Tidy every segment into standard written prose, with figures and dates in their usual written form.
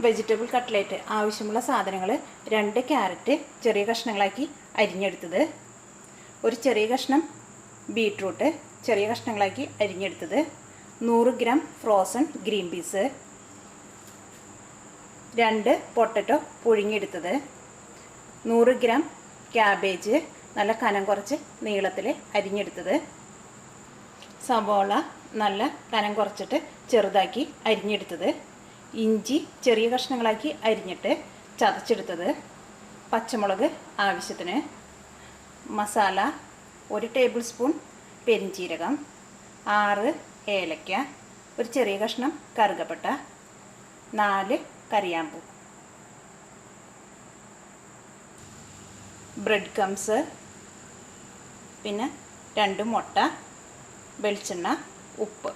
Vegetable cutlet ആവശ്യമുള്ള സാധനങ്ങൾ 2 carrot ചെറിയ കഷ്ണങ്ങളാക്കി അരിഞ്ഞെടുത്തത്, ഒരു ചെറിയ കഷ്ണം ബീട്രൂട്ട് ചെറിയ കഷ്ണങ്ങളാക്കി അരിഞ്ഞെടുത്തത്, 100 gram frozen green peas, 2 potato പുഴുങ്ങിയെടുത്തത്, 100 ഗ്രാം ക്യാബേജ് നല്ല കനം കുറച്ച് നീളത്തിൽ അരിഞ്ഞെടുത്തത്, സവോള നല്ല കനം കുറച്ചിട്ട് ചെറുതാക്കി അരിഞ്ഞെടുത്തത്, ഇഞ്ചി ചെറിയ കഷ്ണങ്ങളാക്കി അരിഞ്ഞിട്ട് ചതച്ചെടുത്തത്, പച്ചമുളക് ആവശ്യത്തിന്, മസാല 1 ടേബിൾ സ്പൂൺ പെരിഞ്ചീരകം, 6 ഏലക്ക, ഒരു ചെറിയ കഷ്ണം കറുകപ്പട്ട, 4 കറിയാമ്പൂ, ബ്രെഡ് ക്രംസ്, പിന്നെ 2 മുട്ട, വെളിച്ചെണ്ണ, ഉപ്പ്.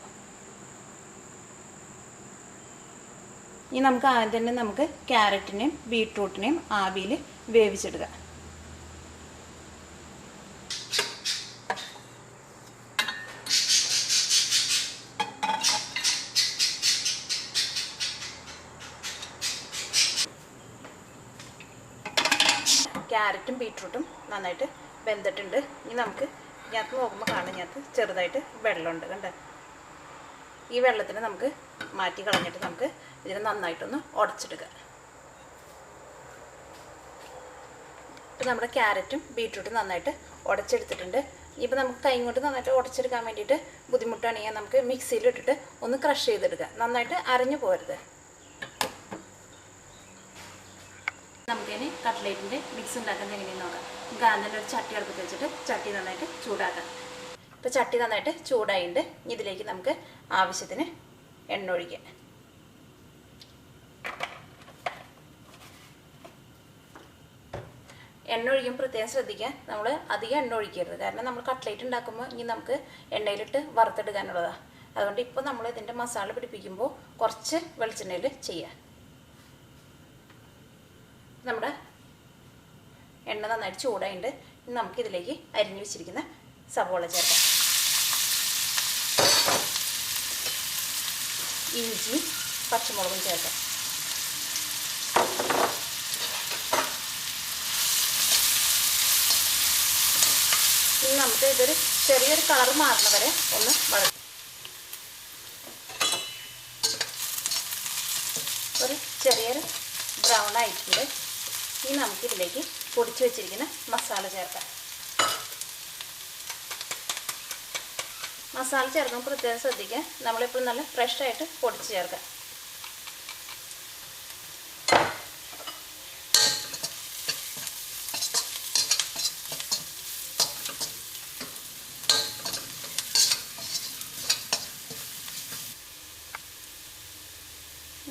ഇനി നമുക്ക് ആദ്യം തന്നെ നമുക്ക് ക്യാരറ്റിനെയും ബീട്രൂട്ടിനെയും ആവിയിൽ വേവിച്ചെടുക്കാം. ക്യാരറ്റും ബീട്രൂട്ടും നന്നായിട്ട് വെന്തിട്ടുണ്ട്. ഇനി നമുക്ക് ഇതിനകത്ത് നോക്കുമ്പോൾ കാണാൻ ഇതിനകത്ത് ചെറുതായിട്ട് വെള്ളമുണ്ട്, കണ്ടോ? ഈ വെള്ളത്തിന് നമുക്ക് മാറ്റി കളഞ്ഞിട്ട് നമുക്ക് ഇതിനെ നന്നായിട്ടൊന്ന് ഉടച്ചെടുക്കാം. ഇപ്പം നമ്മുടെ ക്യാരറ്റും ബീട്രൂട്ടും നന്നായിട്ട് ഉടച്ചെടുത്തിട്ടുണ്ട്. ഇപ്പം നമുക്ക് കൈ കൊണ്ട് നന്നായിട്ട് ഉടച്ചെടുക്കാൻ വേണ്ടിയിട്ട് ബുദ്ധിമുട്ടാണെങ്കിൽ നമുക്ക് മിക്സിയിലിട്ടിട്ട് ഒന്ന് ക്രഷ് ചെയ്തെടുക്കാം, നന്നായിട്ട് അരഞ്ഞു പോരുത്. നമുക്കിനി കട്ട്ലേറ്റിൻ്റെ മിക്സ് ഉണ്ടാക്കുന്നത് എങ്ങനെയെന്ന് നോക്കാം. നമുക്ക് ആദ്യം ഒരു ചട്ടി അടുപ്പത്ത് വെച്ചിട്ട് ചട്ടി നന്നായിട്ട് ചൂടാക്കാം. ഇപ്പോൾ ചട്ടി നന്നായിട്ട് ചൂടായിട്ടുണ്ട്. ഇതിലേക്ക് നമുക്ക് ആവശ്യത്തിന് എണ്ണ ഒഴിക്കാം. എണ്ണ ഒഴിക്കുമ്പോൾ പ്രത്യേകം ശ്രദ്ധിക്കുക, നമ്മൾ അധികം എണ്ണ ഒഴിക്കരുത്. കാരണം നമ്മൾ കട്ട്ലേറ്റ് ഉണ്ടാക്കുമ്പോൾ ഇനി നമുക്ക് എണ്ണയിലിട്ട് വറുത്തെടുക്കാനുള്ളതാണ്. അതുകൊണ്ട് ഇപ്പോൾ നമ്മൾ ഇതിൻ്റെ മസാല പിടിപ്പിക്കുമ്പോൾ കുറച്ച് വെളിച്ചെണ്ണയിൽ ചെയ്യുക. നമ്മുടെ എണ്ണ നന്നായിട്ട് ചൂടായിട്ടുണ്ട്. ഇനി നമുക്കിതിലേക്ക് അരിഞ്ഞു വെച്ചിരിക്കുന്ന സവോള ചേർക്കാം. ഇഞ്ചി പച്ചമുളകും ചേർക്കാം. ഇനി നമുക്ക് ഇതൊരു ചെറിയൊരു കളർ മാറുന്ന വരെ ഒന്ന് വഴറ്റും. ഒരു ചെറിയൊരു ബ്രൗൺ ആയിട്ടുണ്ട്. ഇനി നമുക്കിതിലേക്ക് പൊടിച്ചു വെച്ചിരിക്കുന്ന മസാല ചേർക്കാം. മസാല ചേർക്കുമ്പോൾ പ്രത്യേകം ശ്രദ്ധിക്കുക, നമ്മളിപ്പോൾ നല്ല ഫ്രഷ് ആയിട്ട് പൊടിച്ച് ചേർക്കാം.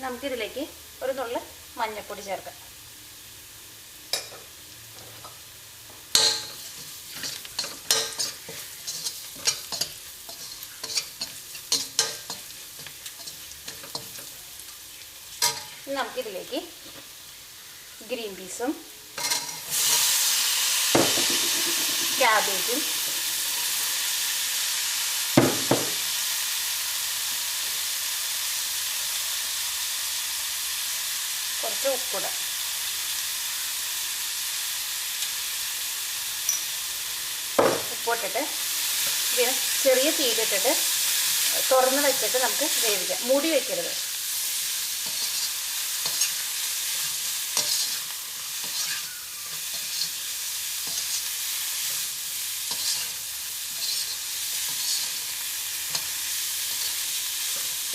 നമുക്കിതിലേക്ക് ഒരു നുള്ള് മഞ്ഞൾപ്പൊടി ചേർക്കാം. നമുക്കിതിലേക്ക് ഗ്രീൻ പീസും ക്യാബേജും കുറച്ച് ഉപ്പിടാം. ഉപ്പിട്ടിട്ട് ഇതിന് ചെറിയ തീയിലിട്ടിട്ട് തുറന്ന് വെച്ചിട്ട് നമുക്ക് വേവിക്കാം. മൂടി വയ്ക്കരുത്.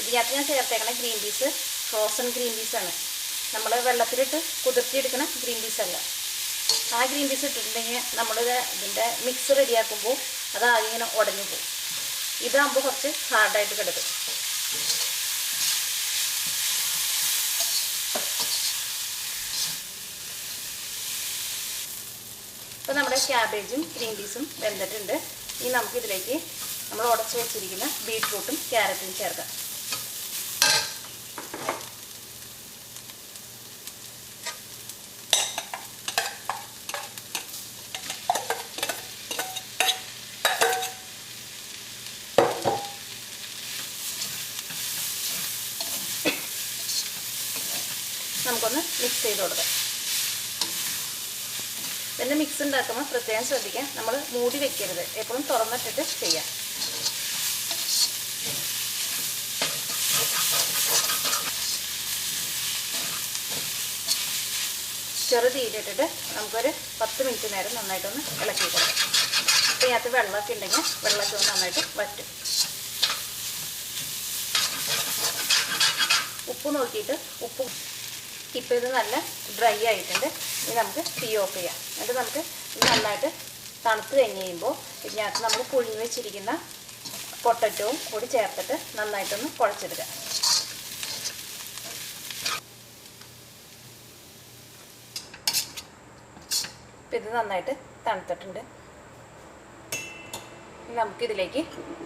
ഇതിനകത്ത് ഞാൻ ചേർത്തേക്കണ ഗ്രീൻ പീസ് ഫ്രോസൺ ഗ്രീൻ പീസാണ്. നമ്മൾ വെള്ളത്തിലിട്ട് കുതിർത്തിയെടുക്കണ ഗ്രീൻ പീസല്ല. ആ ഗ്രീൻ പീസ് ഇട്ടിട്ടുണ്ടെങ്കിൽ ഇതിൻ്റെ മിക്സ് റെഡിയാക്കുമ്പോൾ അതാകെ ഇങ്ങനെ ഉടഞ്ഞു പോകും. ഇതാകുമ്പോൾ കുറച്ച് ഹാർഡായിട്ട് കിടക്കും. ഇപ്പോൾ നമ്മുടെ ക്യാബേജും ഗ്രീൻ പീസും വെന്തിട്ടുണ്ട്. ഇനി നമുക്കിതിലേക്ക് നമ്മൾ ഉടച്ച് വെച്ചിരിക്കുന്ന ബീട്രൂട്ടും ക്യാരറ്റും ചേർക്കാം. നമുക്കൊന്ന് മിക്സ് ചെയ്ത് കൊടുക്കാം. പിന്നെ മിക്സ് ഉണ്ടാക്കുമ്പോൾ പ്രത്യേകം ശ്രദ്ധിക്കാം, നമ്മൾ മൂടി വെക്കരുത്, എപ്പോഴും തുറന്നിട്ടിട്ട് ചെയ്യാം. ചെറു തീയിലിട്ടിട്ട് നമുക്കൊരു 10 മിനിറ്റ് നേരം നന്നായിട്ടൊന്ന് ഇളക്കി കൊടുക്കാം. അപ്പോൾ ഇതിനകത്ത് വെള്ളമൊക്കെ ഉണ്ടെങ്കിൽ വെള്ളമൊക്കെ ഒന്ന് നന്നായിട്ട് വറ്റും. ഉപ്പ് നോക്കിയിട്ട് ഉപ്പ് ഇപ്പോൾ ഇത് നല്ല ഡ്രൈ ആയിട്ടുണ്ട്. ഇനി നമുക്ക് തീ ഓഫ് ചെയ്യാം. എന്നിട്ട് നമുക്ക് നന്നായിട്ട് തണുത്ത് കഴിഞ്ഞ് കഴിയുമ്പോൾ ഇതിനകത്ത് നമ്മൾ പുഴുങ്ങി വെച്ചിരിക്കുന്ന പൊട്ടറ്റോവും കൂടി ചേർത്തിട്ട് നന്നായിട്ടൊന്ന് കുഴച്ചെടുക്കുക. ഇപ്പം ഇത് നന്നായിട്ട് തണുത്തിട്ടുണ്ട്. നമുക്കിതിലേക്ക്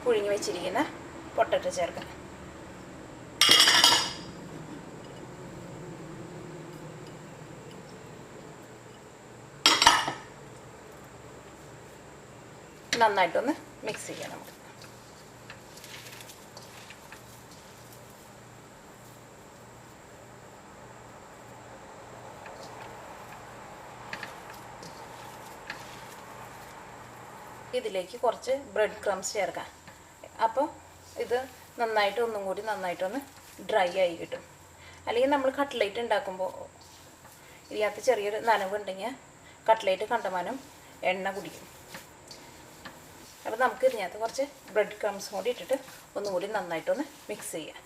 പുഴുങ്ങി വെച്ചിരിക്കുന്ന പൊട്ടറ്റോ ചേർക്കാം. നന്നായിട്ടൊന്ന് മിക്സ് ചെയ്യാം. നമുക്ക് ഇതിലേക്ക് കുറച്ച് ബ്രെഡ് ക്രംസ് ചേർക്കാം. അപ്പോൾ ഇത് നന്നായിട്ട് ഒന്നും കൂടി നന്നായിട്ടൊന്ന് ഡ്രൈ ആയി കിട്ടും. അല്ലെങ്കിൽ നമ്മൾ കട്ട്ലേറ്റ് ഉണ്ടാക്കുമ്പോൾ ഇതിനകത്ത് ചെറിയൊരു നനവുണ്ടെങ്കിൽ കട്ട്ലേറ്റ് കണ്ടമാനം എണ്ണ കുടിക്കും. അപ്പോൾ നമുക്ക് ഇതിനകത്ത് കുറച്ച് ബ്രെഡ് ക്രംസ് കൂടി ഇട്ടിട്ട് ഒന്നുകൂടി നന്നായിട്ടൊന്ന് മിക്സ് ചെയ്യാം.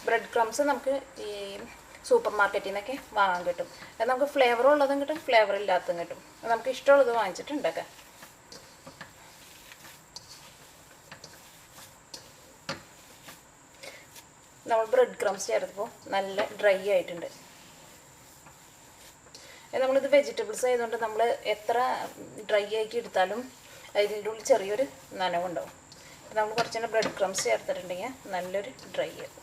ബ്രെഡ് ക്രംസ് നമുക്ക് ഈ സൂപ്പർ മാർക്കറ്റിൽ നിന്നൊക്കെ വാങ്ങാൻ കിട്ടും. അത് നമുക്ക് ഫ്ലേവർ ഉള്ളതും കിട്ടും, ഫ്ലേവർ ഇല്ലാത്തതും കിട്ടും. നമുക്ക് ഇഷ്ടമുള്ളത് വാങ്ങിച്ചിട്ട് ഉണ്ടാക്കാം. നമ്മൾ ബ്രെഡ് ക്രംസ് ചേർത്തപ്പോൾ നല്ല ഡ്രൈ ആയിട്ടുണ്ട്. നമ്മളിത് വെജിറ്റബിൾസ് ആയതുകൊണ്ട് നമ്മൾ എത്ര ഡ്രൈ ആക്കി എടുത്താലും അതിൻ്റെ ഉള്ളിൽ ചെറിയൊരു നനവുണ്ടാവും. നമ്മൾ കുറച്ചുകൂടെ ബ്രെഡ് ക്രംസ് ചേർത്തിട്ടുണ്ടെങ്കിൽ നല്ലൊരു ഡ്രൈ ആവും.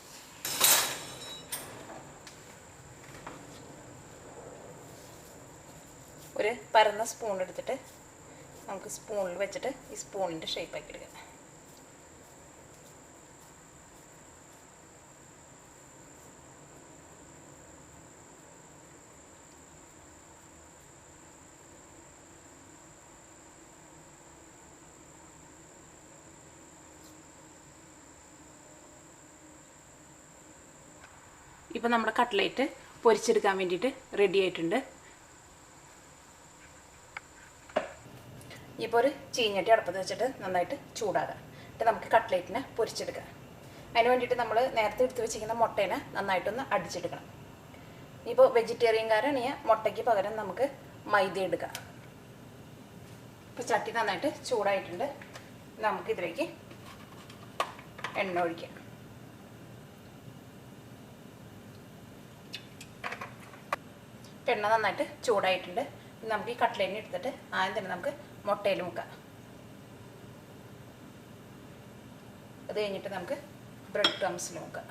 ഒരു പരന്ന സ്പൂൺ എടുത്തിട്ട് നമുക്ക് സ്പൂണിൽ വെച്ചിട്ട് ഈ സ്പൂണിൻ്റെ ഷേപ്പാക്കി എടുക്കാം. ഇപ്പോൾ നമ്മുടെ കട്ട്ലേറ്റ് പൊരിച്ചെടുക്കാൻ വേണ്ടിയിട്ട് റെഡി ആയിട്ടുണ്ട്. ഇപ്പോൾ ഒരു ചീഞ്ഞട്ടി അടുപ്പത്ത് വെച്ചിട്ട് നന്നായിട്ട് ചൂടാകാം. എന്നിട്ട് നമുക്ക് കട്ട്ലേറ്റിനെ പൊരിച്ചെടുക്കാം. അതിന് വേണ്ടിയിട്ട് നമ്മൾ നേരത്തെ എടുത്ത് വെച്ചിരിക്കുന്ന മുട്ടേനെ നന്നായിട്ടൊന്ന് അടിച്ചെടുക്കണം. ഇപ്പോൾ വെജിറ്റേറിയൻകാരാണെങ്കിൽ മുട്ടയ്ക്ക് പകരം നമുക്ക് മൈദ എടുക്കാം. ഇപ്പോൾ ചട്ടി നന്നായിട്ട് ചൂടായിട്ടുണ്ട്. നമുക്കിതിലേക്ക് എണ്ണ ഒഴിക്കാം. എണ്ണ നന്നായിട്ട് ചൂടായിട്ടുണ്ട്. നമുക്ക് ഈ കട്ട്ലേറ്റിനെ എടുത്തിട്ട് ആദ്യം തന്നെ നമുക്ക് മുട്ടയിൽ മുക്കാം. അത് കഴിഞ്ഞിട്ട് നമുക്ക് ബ്രെഡ് ക്രംസിൽ മുക്കാം.